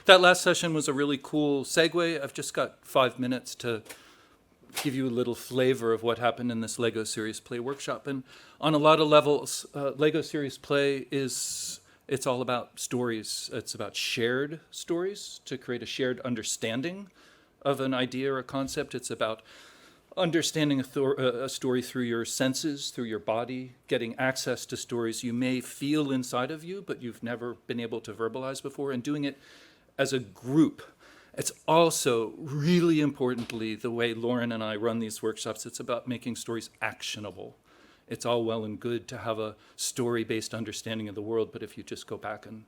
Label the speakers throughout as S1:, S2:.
S1: that last session was a really cool segue. I've just got 5 minutes to give you a little flavor of what happened in this Lego Serious Play workshop. And on a lot of levels, Lego Serious Play it's all about stories. It's about shared stories to create a shared understanding of an idea or a concept. It's about understanding a story through your senses, through your body, getting access to stories you may feel inside of you, but you've never been able to verbalize before, and doing it as a group. It's also, really importantly, the way Lauren and I run these workshops, it's about making stories actionable. It's all well and good to have a story-based understanding of the world, but if you just go back and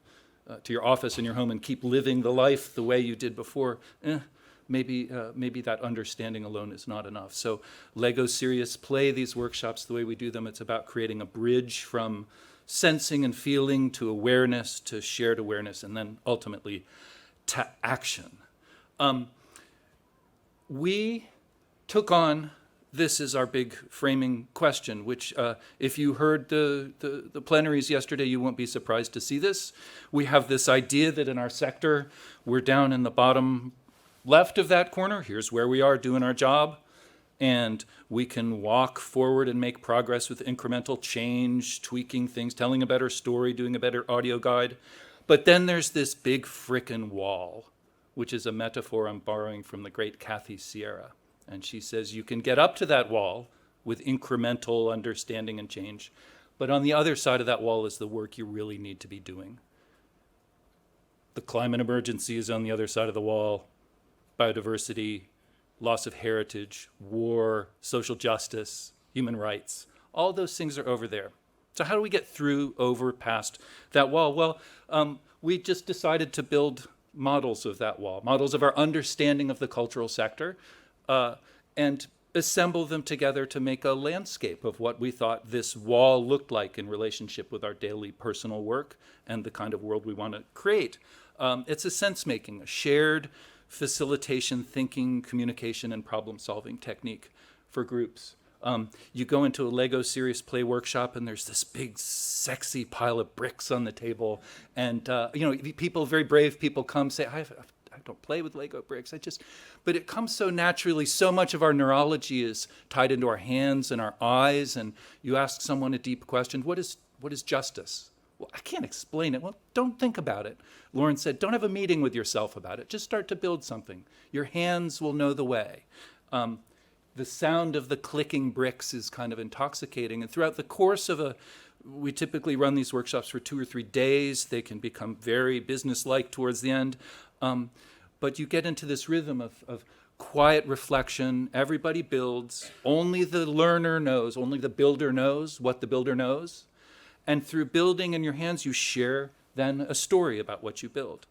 S1: to your office and your home and keep living the life the way you did before, maybe that understanding alone is not enough. So Lego Serious Play, these workshops, the way we do them, it's about creating a bridge from sensing and feeling to awareness, to shared awareness, and then ultimately to action. We took on, this is our big framing question, which if you heard the plenaries yesterday, you won't be surprised to see this. We have this idea that in our sector, we're down in the bottom left of that corner. Here's where we are doing our job. And we can walk forward and make progress with incremental change, tweaking things, telling a better story, doing a better audio guide. But then there's this big frickin' wall, which is a metaphor I'm borrowing from the great Kathy Sierra. And she says you can get up to that wall with incremental understanding and change, but on the other side of that wall is the work you really need to be doing. The climate emergency is on the other side of the wall. Biodiversity, loss of heritage, war, social justice, human rights, all those things are over there. So how do we get through, over, past that wall? Well, we just decided to build models of that wall, models of our understanding of the cultural sector, and assemble them together to make a landscape of what we thought this wall looked like in relationship with our daily personal work and the kind of world we want to create. It's a sense-making, a shared facilitation, thinking, communication, and problem-solving technique for groups. You go into a Lego Serious Play workshop and there's this big, sexy pile of bricks on the table. And, people, very brave people come say, I don't play with Lego bricks. But it comes so naturally. So much of our neurology is tied into our hands and our eyes. And you ask someone a deep question, what is justice? Well, I can't explain it. Well, don't think about it. Lauren said, don't have a meeting with yourself about it. Just start to build something. Your hands will know the way. The sound of the clicking bricks is kind of intoxicating. And throughout the course of we typically run these workshops for 2 or 3 days. They can become very business-like towards the end. But you get into this rhythm of quiet reflection. Everybody builds. Only the learner knows, only the builder knows what the builder knows. And through building in your hands, you share then a story about what you build.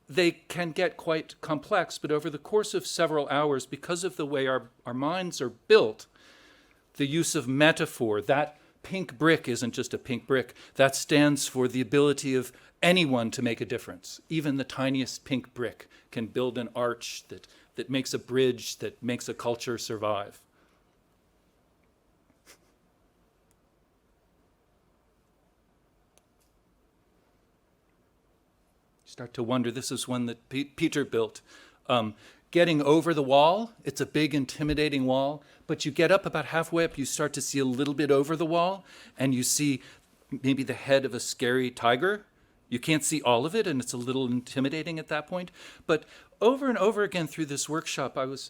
S1: They can get quite complex, but over the course of several hours, because of the way our minds are built, the use of metaphor, that pink brick isn't just a pink brick. That stands for the ability of anyone to make a difference. Even the tiniest pink brick can build an arch that makes a bridge, that makes a culture survive. Start to wonder, this is one that Peter built. Getting over the wall, it's a big, intimidating wall, but you get up about halfway up, you start to see a little bit over the wall, and you see maybe the head of a scary tiger. You can't see all of it, and it's a little intimidating at that point. But over and over again through this workshop, I was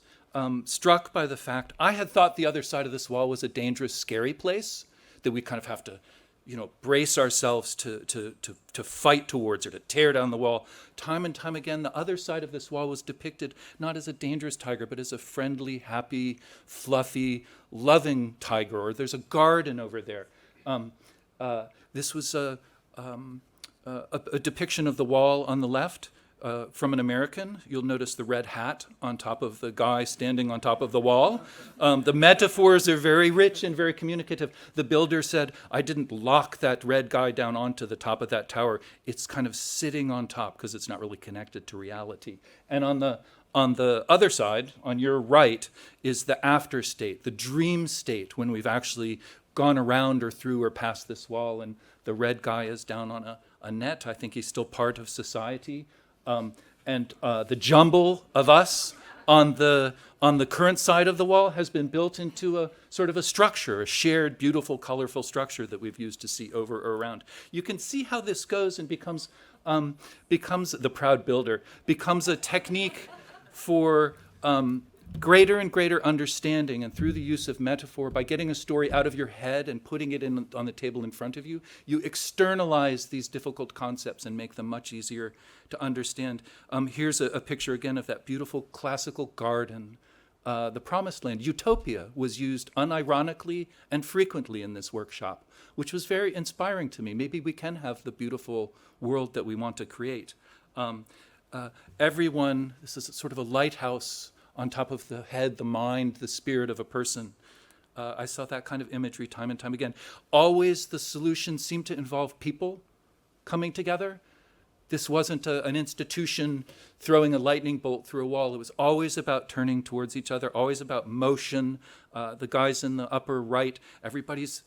S1: struck by the fact I had thought the other side of this wall was a dangerous, scary place, that we kind of have to brace ourselves to fight towards or to tear down the wall. Time and time again, the other side of this wall was depicted not as a dangerous tiger, but as a friendly, happy, fluffy, loving tiger. Or there's a garden over there. This was a depiction of the wall on the left from an American. You'll notice the red hat on top of the guy standing on top of the wall. The metaphors are very rich and very communicative. The builder said, I didn't lock that red guy down onto the top of that tower. It's kind of sitting on top because it's not really connected to reality. And on the other side, on your right, is the after state, the dream state, when we've actually gone around or through or past this wall, and the red guy is down on a net. I think he's still part of society. And the jumble of us on the current side of the wall has been built into a sort of a structure, a shared, beautiful, colorful structure that we've used to see over or around. You can see how this goes and becomes the proud builder, becomes a technique for greater and greater understanding, and through the use of metaphor, by getting a story out of your head and putting it on the table in front of you, you externalize these difficult concepts and make them much easier to understand. Here's a picture again of that beautiful classical garden, the Promised Land. Utopia was used unironically and frequently in this workshop, which was very inspiring to me. Maybe we can have the beautiful world that we want to create. Everyone, this is sort of a lighthouse on top of the head, the mind, the spirit of a person. I saw that kind of imagery time and time again. Always the solution seemed to involve people coming together. This wasn't an institution throwing a lightning bolt through a wall. It was always about turning towards each other, always about motion. The guys in the upper right, everybody's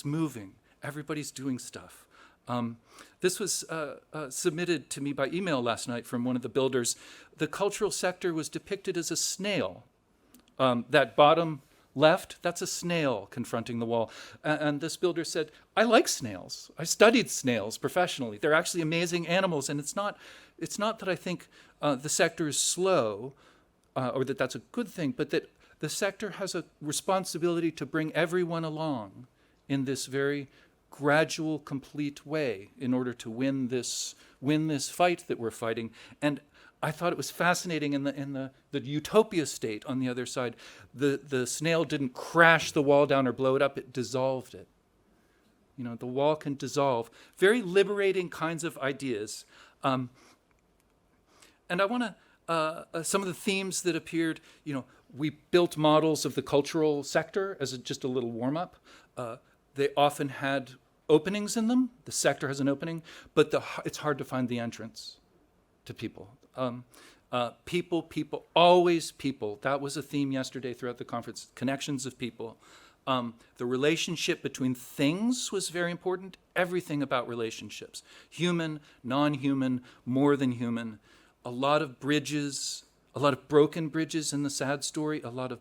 S1: moving, everybody's doing stuff. This was submitted to me by email last night from one of the builders. The cultural sector was depicted as a snail. That bottom left, that's a snail confronting the wall. And this builder said, I like snails. I studied snails professionally. They're actually amazing animals. And it's not that I think the sector is slow or that that's a good thing, but that the sector has a responsibility to bring everyone along in this very gradual, complete way in order to win this fight that we're fighting. And I thought it was fascinating in the utopia state on the other side. The snail didn't crash the wall down or blow it up, it dissolved it. You know, the wall can dissolve. Very liberating kinds of ideas. And I want to, some of the themes that appeared, you know, we built models of the cultural sector as just a little warm-up. They often had openings in them. The sector has an opening, but it's hard to find the entrance to people. People, always people. That was a theme yesterday throughout the conference, connections of people. The relationship between things was very important. Everything about relationships, human, non-human, more than human. A lot of bridges, a lot of broken bridges in the sad story, a lot of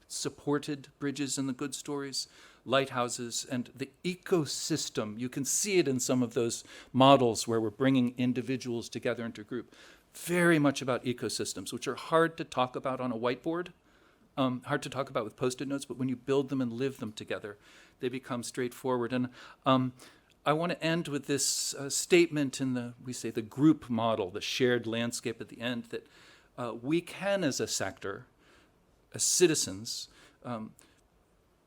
S1: supported bridges in the good stories. Lighthouses, and the ecosystem. You can see it in some of those models where we're bringing individuals together into a group. Very much about ecosystems, which are hard to talk about on a whiteboard, hard to talk about with Post-it notes, but when you build them and live them together, they become straightforward. And I want to end with this statement in the group model, the shared landscape at the end, that we can, as a sector, as citizens,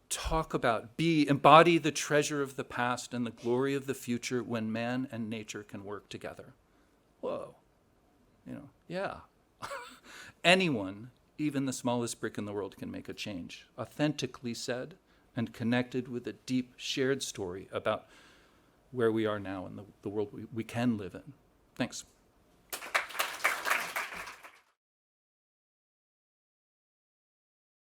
S1: talk about, embody the treasure of the past and the glory of the future when man and nature can work together. Whoa. You know, yeah. Anyone, even the smallest brick in the world, can make a change. Authentically said and connected with a deep shared story about where we are now and the world we can live in. Thanks.